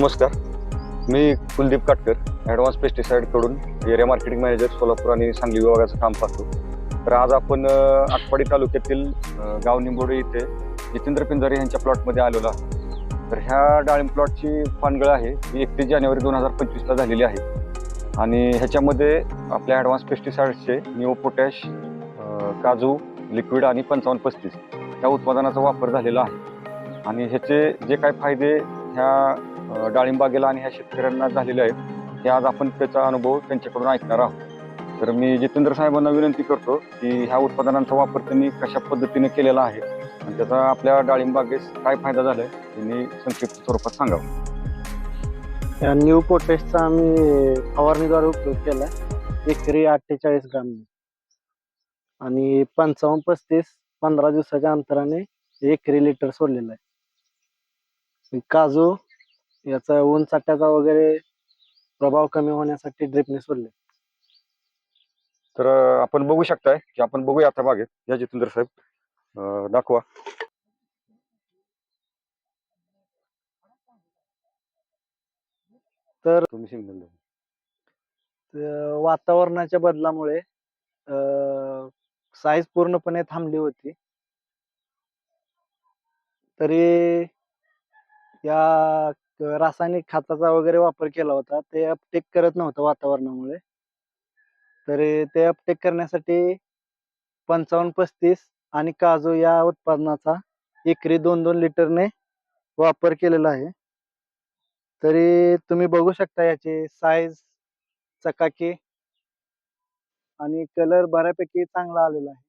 नमस्कार. मी कुलदीप काटकर, ॲडव्हान्स पेस्टिसाईडकडून एरिया मार्केटिंग मॅनेजर सोलापूर आणि सांगली विभागाचं काम पाहतो. तर आज आपण आटपाडी तालुक्यातील गाव निंबोडे इथे जितेंद्र पिंजारे यांच्या प्लॉटमध्ये आलेलो आहोत. तर ह्या डाळिंब प्लॉटची पानगळ आहे ही 31 जानेवारी 2025ला झालेली आहे आणि ह्याच्यामध्ये आपल्या ॲडव्हान्स पेस्टिसाईडचे निओ पोटॅश, काजू लिक्विड आणि 5535 ह्या उत्पादनाचा वापर झालेला आहे आणि ह्याचे जे काही फायदे ह्या डाळिंब बागेला आणि ह्या शेतकऱ्यांना झालेले आहेत हे आज आपण त्याचा अनुभव त्यांच्याकडून ऐकणार आहोत. तर मी जितेंद्र साहेबांना विनंती करतो की ह्या उत्पादनांचा वापर त्यांनी कशा पद्धतीने केलेला आहे आणि त्याचा आपल्या डाळिंब बागेस काय फायदा झालाय त्यांनी संक्षिप्त स्वरूपात सांगावं. न्यू पोटॅशचा आम्ही फवारणीद्वारे उपयोग केला. एकरी 48 ग्राम आणि 55-35 15 दिवसाच्या अंतराने एकरी लिटर सोडलेला आहे. काजू याचा ऊन चाट्याचा वगैरे प्रभाव कमी होण्यासाठी ड्रिपने सोडले. तर आपण बघू शकताय की आपण बघूया आता बागेत. या जितेंद्र साहेब दाखवा. तर तुम्ही सिग्नल द्या. वातावरणाच्या बदलामुळे साईज पूर्णपणे थांबली होती. तरी या रासायनिक खताचा वगैरे वापर केला होता, ते अपटेक करत नव्हतं वातावरणामुळे. तरी ते अपटेक करण्यासाठी 55-35 आणि काजू या उत्पादनाचा एकरी 2-2 लिटरने वापर केलेला आहे. तरी तुम्ही बघू शकता याची साईज, चकाकी आणि कलर बऱ्यापैकी चांगला आलेला आहे.